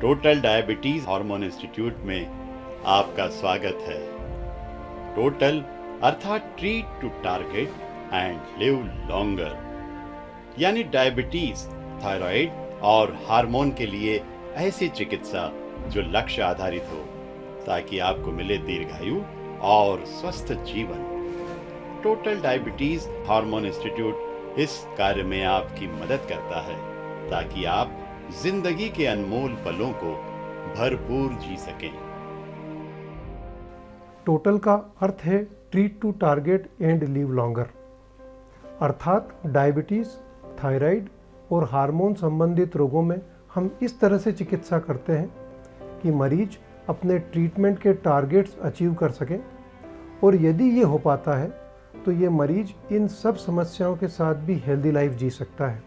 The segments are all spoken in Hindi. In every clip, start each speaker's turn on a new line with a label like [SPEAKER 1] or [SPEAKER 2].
[SPEAKER 1] टोटल डायबिटीज हार्मोन इंस्टीट्यूट में आपका स्वागत है। टोटल अर्थात treat to target and live longer, यानी डायबिटीज, थायराइड और हार्मोन के लिए ऐसी चिकित्सा जो लक्ष्य आधारित हो, ताकि आपको मिले दीर्घायु और स्वस्थ जीवन। टोटल डायबिटीज हार्मोन इंस्टीट्यूट इस कार्य में आपकी मदद करता है, ताकि आप जिंदगी के अनमोल पलों को भरपूर जी सकें।
[SPEAKER 2] टोटल का अर्थ है treat to target and live longer, अर्थात डायबिटीज, थायराइड और हार्मोन संबंधित रोगों में हम इस तरह से चिकित्सा करते हैं कि मरीज अपने ट्रीटमेंट के टारगेट्स अचीव कर सकें, और यदि ये हो पाता है तो ये मरीज इन सब समस्याओं के साथ भी हेल्दी लाइफ जी सकता है।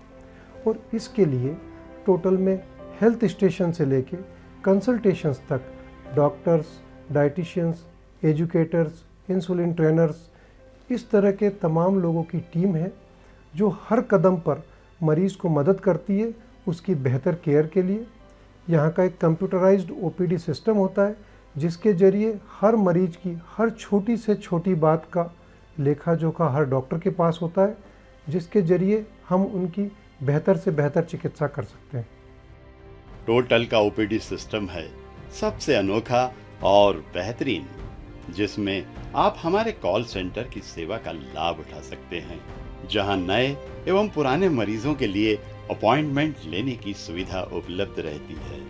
[SPEAKER 2] और इसके लिए टोटल में हेल्थ स्टेशन से लेके कंसल्टेशंस तक doctors, dietitians, educators, insulin trainers, इस तरह के तमाम लोगों की टीम है जो हर कदम पर मरीज़ को मदद करती है उसकी बेहतर केयर के लिए। यहाँ का एक कंप्यूटराइज्ड ओपीडी सिस्टम होता है जिसके ज़रिए हर मरीज की हर छोटी से छोटी बात का लेखा जोखा हर डॉक्टर के पास होता है, जिसके ज़रिए हम उनकी बेहतर से बेहतर चिकित्सा कर सकते हैं।
[SPEAKER 1] टोटल का ओपीडी सिस्टम है सबसे अनोखा और बेहतरीन, जिसमें आप हमारे कॉल सेंटर की सेवा का लाभ उठा सकते हैं, जहां नए एवं पुराने मरीजों के लिए अपॉइंटमेंट लेने की सुविधा उपलब्ध रहती है।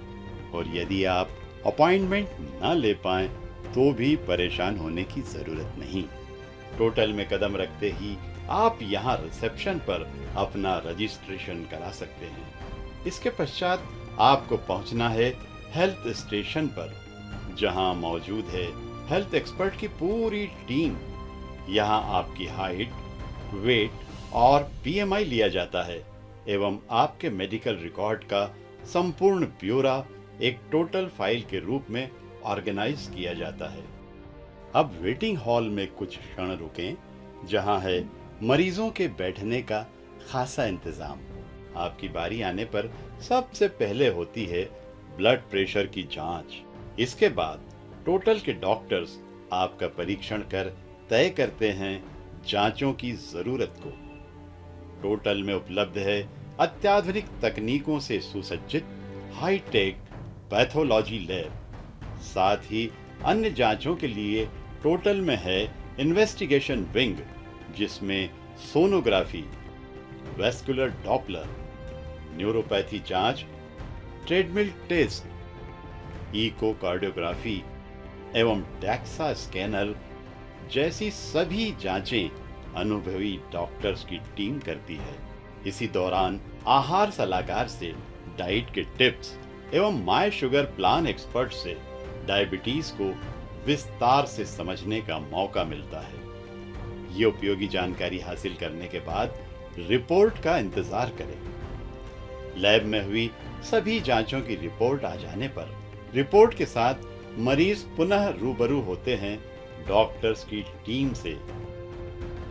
[SPEAKER 1] और यदि आप अपॉइंटमेंट न ले पाएं तो भी परेशान होने की जरूरत नहीं। टोटल में कदम रखते ही आप यहां रिसेप्शन पर अपना रजिस्ट्रेशन करा सकते हैं। इसके पश्चात आपको पहुंचना है हेल्थ स्टेशन पर, जहां मौजूद है हेल्थ एक्सपर्ट की पूरी टीम। यहां आपकी हाइट, वेट और बीएमआई लिया जाता है एवं आपके मेडिकल रिकॉर्ड का संपूर्ण ब्यौरा एक टोटल फाइल के रूप में ऑर्गेनाइज किया जाता है। अब वेटिंग हॉल में कुछ क्षण रुकें, जहां है मरीजों के बैठने का खासा इंतजाम। आपकी बारी आने पर सबसे पहले होती है ब्लड प्रेशर की जांच। इसके बाद टोटल के डॉक्टर्स आपका परीक्षण कर तय करते हैं जांचों की जरूरत को। टोटल में उपलब्ध है अत्याधुनिक तकनीकों से सुसज्जित हाईटेक पैथोलॉजी लैब। साथ ही अन्य जांचों के लिए टोटल में है इन्वेस्टिगेशन विंग, जिसमें सोनोग्राफी, वेस्कुलर डॉपलर, न्यूरोपैथी जांच, ट्रेडमिल टेस्ट, इकोकार्डियोग्राफी एवं डैक्सा स्कैनर जैसी सभी जांचें अनुभवी डॉक्टर्स की टीम करती है। इसी दौरान आहार सलाहकार से डाइट के टिप्स एवं माय शुगर प्लान एक्सपर्ट से डायबिटीज को विस्तार से समझने का मौका मिलता है। ये उपयोगी जानकारी हासिल करने के बाद रिपोर्ट का इंतजार करें। लैब में हुई सभी जांचों की रिपोर्ट आ जाने पर रिपोर्ट के साथ मरीज पुनः रूबरू होते हैं डॉक्टर्स की टीम से,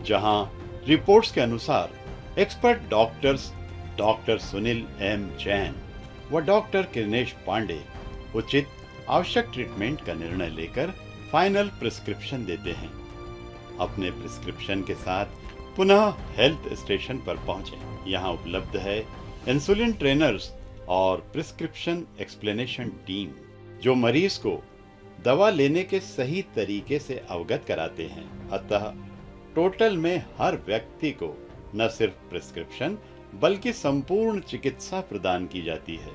[SPEAKER 1] जहां रिपोर्ट्स के अनुसार expert doctors doctor Sunil M Jain व डॉक्टर किरनेश पांडे उचित आवश्यक ट्रीटमेंट का निर्णय लेकर फाइनल प्रिस्क्रिप्शन देते हैं। अपने प्रिस्क्रिप्शन के साथ पुनः हेल्थ स्टेशन पर पहुंचें। यहाँ उपलब्ध है इंसुलिन ट्रेनर्स और प्रिस्क्रिप्शन एक्सप्लेनेशन टीम, जो मरीज को दवा लेने के सही तरीके से अवगत कराते हैं। अतः टोटल में हर व्यक्ति को न सिर्फ प्रिस्क्रिप्शन बल्कि संपूर्ण चिकित्सा प्रदान की जाती है।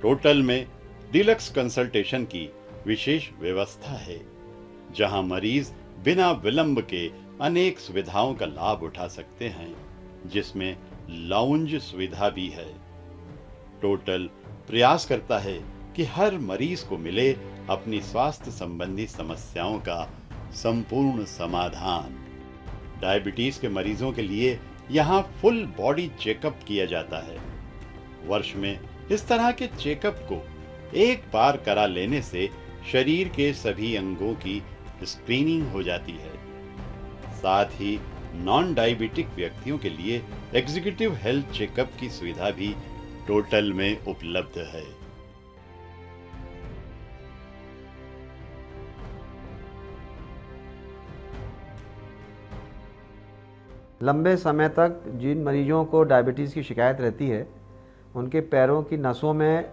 [SPEAKER 1] टोटल में डिलक्स कंसल्टेशन की विशेष व्यवस्था है, जहां मरीज बिना विलंब के अनेक सुविधाओं का लाभ उठा सकते हैं, जिसमें लाउंज सुविधा भी है। टोटल प्रयास करता है कि हर मरीज को मिले अपनी स्वास्थ्य संबंधी समस्याओं का संपूर्ण समाधान। डायबिटीज के मरीजों के लिए यहाँ फुल बॉडी चेकअप किया जाता है। वर्ष में इस तरह के चेकअप को एक बार करा लेने से शरीर के सभी अंगों की स्क्रीनिंग हो जाती है। साथ ही नॉन डायबिटिक व्यक्तियों के लिए एग्जीक्यूटिव हेल्थ चेकअप की सुविधा भी टोटल में उपलब्ध है।
[SPEAKER 3] लंबे समय तक जिन मरीजों को डायबिटीज़ की शिकायत रहती है, उनके पैरों की नसों में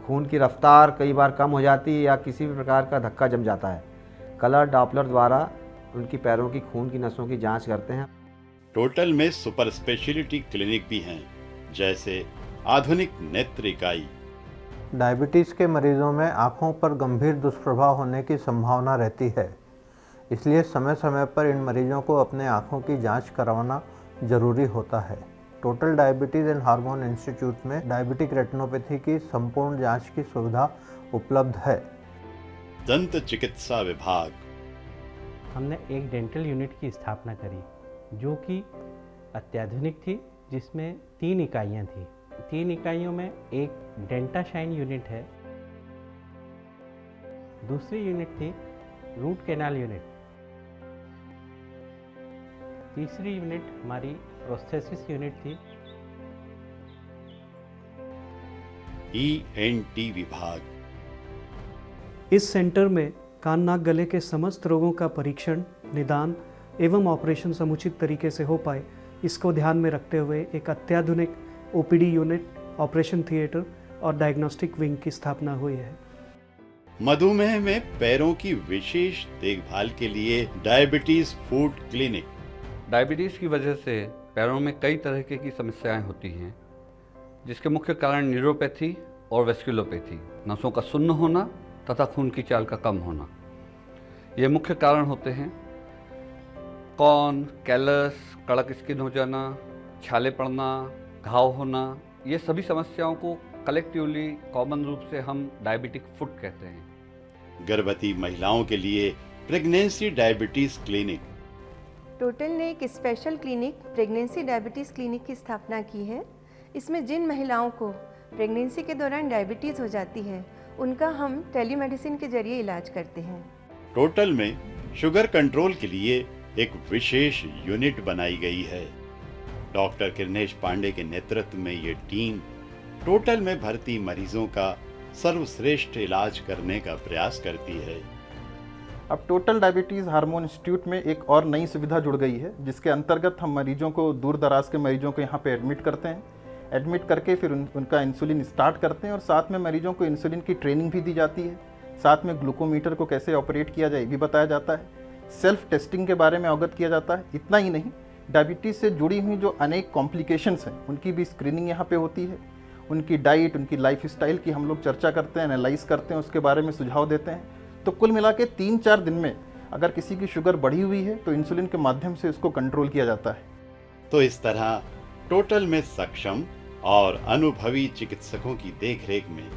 [SPEAKER 3] खून की रफ्तार कई बार कम हो जाती है या किसी भी प्रकार का धक्का जम जाता है। कलर डॉपलर द्वारा उनकी पैरों की खून की नसों की जांच करते हैं।
[SPEAKER 1] टोटल में सुपर स्पेशलिटी क्लिनिक भी हैं, जैसे आधुनिक नेत्र इकाई।
[SPEAKER 4] डायबिटीज़ के मरीजों में आँखों पर गंभीर दुष्प्रभाव होने की संभावना रहती है, इसलिए समय समय पर इन मरीजों को अपने आँखों की जांच करवाना जरूरी होता है। Total diabetes and hormone institute में डायबिटिक रेटिनोपैथी की संपूर्ण जांच की सुविधा उपलब्ध है।
[SPEAKER 1] दंत चिकित्सा विभाग।
[SPEAKER 5] हमने एक डेंटल यूनिट की स्थापना करी जो कि अत्याधुनिक थी, जिसमें 3 इकाइयाँ थी। 3 इकाइयों में एक डेंटाशाइन यूनिट है, दूसरी यूनिट थी रूट कैनाल यूनिट, तीसरी यूनिट हमारी प्रोस्थेसिस यूनिट थी।
[SPEAKER 1] ENT विभाग।
[SPEAKER 6] इस सेंटर में कान नाक गले के समस्त रोगों का परीक्षण, निदान एवं ऑपरेशन समुचित तरीके से हो पाए, इसको ध्यान में रखते हुए एक अत्याधुनिक OPD यूनिट, ऑपरेशन थिएटर और डायग्नोस्टिक विंग की स्थापना हुई है।
[SPEAKER 1] मधुमेह में पैरों की विशेष देखभाल के लिए डायबिटीज फूड क्लिनिक।
[SPEAKER 7] डायबिटीज़ की वजह से पैरों में कई तरह की समस्याएं होती हैं, जिसके मुख्य कारण न्यूरोपैथी और वेस्कुलोपैथी, नसों का सुन्न होना तथा खून की चाल का कम होना, ये मुख्य कारण होते हैं। कॉर्न, कैलस, कड़क स्किन हो जाना, छाले पड़ना, घाव होना, ये सभी समस्याओं को कलेक्टिवली कॉमन रूप से हम डायबिटिक फुट कहते हैं।
[SPEAKER 1] गर्भवती महिलाओं के लिए प्रेगनेंसी डायबिटीज क्लिनिक।
[SPEAKER 8] टोटल ने एक special clinic, pregnancy diabetes clinic की स्थापना की है। इसमें जिन महिलाओं को प्रेगनेंसी के दौरान डायबिटीज़ हो जाती है, उनका हम टेलीमेडिसिन के जरिए इलाज करते हैं।
[SPEAKER 1] टोटल में शुगर कंट्रोल के लिए एक विशेष यूनिट बनाई गई है। डॉक्टर किरनेश पांडे के नेतृत्व में ये टीम टोटल में भर्ती मरीजों का सर्वश्रेष्ठ इलाज करने का प्रयास करती है।
[SPEAKER 9] अब टोटल डायबिटीज़ हार्मोन इंस्टीट्यूट में एक और नई सुविधा जुड़ गई है, जिसके अंतर्गत हम मरीजों को, दूर दराज के मरीजों को यहाँ पे एडमिट करते हैं। एडमिट करके फिर उनका इंसुलिन स्टार्ट करते हैं और साथ में मरीजों को इंसुलिन की ट्रेनिंग भी दी जाती है। साथ में ग्लूकोमीटर को कैसे ऑपरेट किया जाए ये भी बताया जाता है। सेल्फ टेस्टिंग के बारे में अवगत किया जाता है। इतना ही नहीं, डायबिटीज़ से जुड़ी हुई जो अनेक कॉम्प्लिकेशंस हैं, उनकी भी स्क्रीनिंग यहाँ पे होती है। उनकी डाइट, उनकी लाइफ स्टाइल की हम लोग चर्चा करते हैं, एनालाइज करते हैं, उसके बारे में सुझाव देते हैं। तो कुल मिला के 3-4 दिन में अगर किसी की शुगर बढ़ी हुई है तो इंसुलिन के माध्यम से इसको कंट्रोल किया जाता है।
[SPEAKER 1] तो इस तरह टोटल में सक्षम और अनुभवी चिकित्सकों की देखरेख में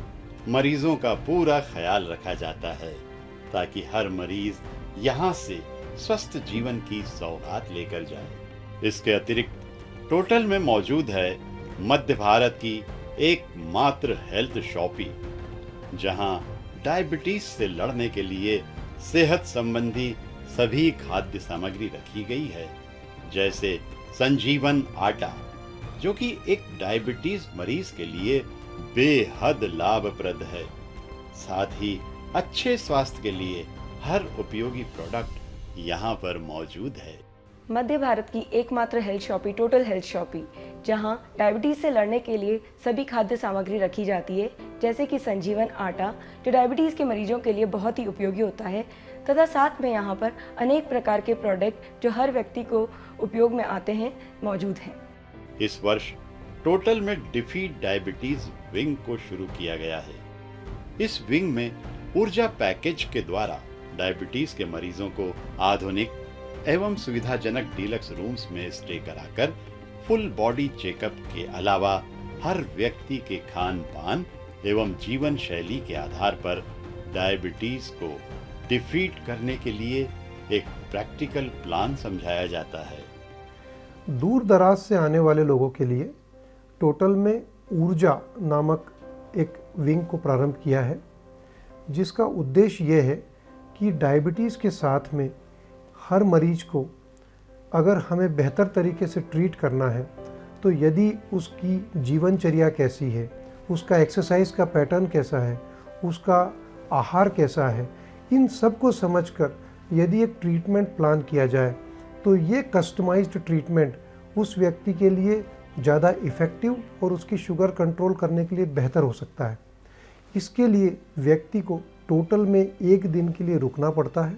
[SPEAKER 1] मरीजों का पूरा ख्याल रखा जाता है, ताकि हर मरीज यहाँ से स्वस्थ जीवन की सौगात लेकर जाए। इसके अतिरिक्त टोटल में मौजूद है मध्य भारत की एकमात्र हेल्थ शॉपी, जहाँ डायबिटीज से लड़ने के लिए सेहत संबंधी सभी खाद्य सामग्री रखी गई है, जैसे संजीवन आटा, जो कि एक डायबिटीज मरीज के लिए बेहद लाभप्रद है। साथ ही अच्छे स्वास्थ्य के लिए हर उपयोगी प्रोडक्ट यहाँ पर मौजूद है।
[SPEAKER 10] मध्य भारत की एकमात्र health shoppe total health shoppe, जहां डायबिटीज़ से लड़ने के लिए सभी खाद्य सामग्री रखी जाती है, जैसे कि संजीवन आटा, जो डायबिटीज़ के मरीजों के लिए बहुत ही उपयोगी होता है, तथा साथ में यहां पर अनेक प्रकार के प्रोडक्ट जो हर व्यक्ति को उपयोग में आते हैं मौजूद हैं।
[SPEAKER 1] इस वर्ष टोटल में डिफीट डायबिटीज विंग को शुरू किया गया है। इस विंग में ऊर्जा पैकेज के द्वारा डायबिटीज के मरीजों को आधुनिक एवं सुविधाजनक डीलक्स रूम्स में स्टे कराकर फुल बॉडी चेकअप के अलावा हर व्यक्ति के खान पान एवं जीवन शैली के आधार पर डायबिटीज को डिफीट करने के लिए एक प्रैक्टिकल प्लान समझाया जाता है।
[SPEAKER 2] दूर दराज से आने वाले लोगों के लिए टोटल में ऊर्जा नामक एक विंग को प्रारंभ किया है, जिसका उद्देश्य यह है कि डायबिटीज़ के साथ में हर मरीज को अगर हमें बेहतर तरीके से ट्रीट करना है, तो यदि उसकी जीवनचर्या कैसी है, उसका एक्सरसाइज का पैटर्न कैसा है, उसका आहार कैसा है, इन सब को समझकर यदि एक ट्रीटमेंट प्लान किया जाए तो ये कस्टमाइज्ड ट्रीटमेंट उस व्यक्ति के लिए ज़्यादा इफ़ेक्टिव और उसकी शुगर कंट्रोल करने के लिए बेहतर हो सकता है। इसके लिए व्यक्ति को टोटल में 1 दिन के लिए रुकना पड़ता है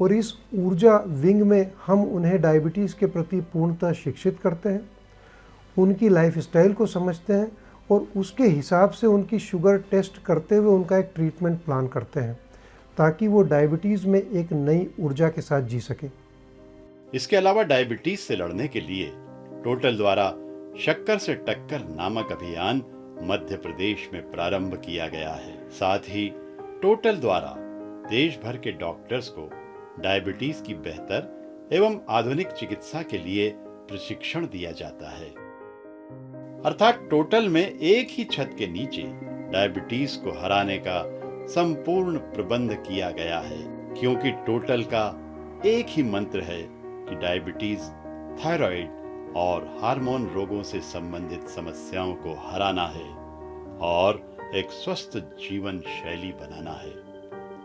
[SPEAKER 2] और इस ऊर्जा विंग में हम उन्हें डायबिटीज़ के प्रति पूर्णतः शिक्षित करते हैं, उनकी लाइफस्टाइल को समझते हैं और उसके हिसाब से उनकी शुगर टेस्ट करते हुए उनका एक ट्रीटमेंट प्लान करते हैं ताकि वो डायबिटीज़ में एक नई ऊर्जा के साथ जी सके।
[SPEAKER 1] इसके अलावा डायबिटीज से लड़ने के लिए टोटल द्वारा शक्कर से टक्कर नामक अभियान मध्य प्रदेश में प्रारंभ किया गया है। साथ ही टोटल द्वारा देश भर के डॉक्टर्स को डायबिटीज की बेहतर एवं आधुनिक चिकित्सा के लिए प्रशिक्षण दिया जाता है। अर्थात टोटल में एक ही छत के नीचे डायबिटीज को हराने का संपूर्ण प्रबंध किया गया है, क्योंकि टोटल का एक ही मंत्र है कि डायबिटीज, थायराइड और हार्मोन रोगों से संबंधित समस्याओं को हराना है और एक स्वस्थ जीवन शैली बनाना है।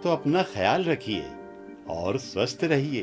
[SPEAKER 1] तो अपना ख्याल रखिए और स्वस्थ रहिए।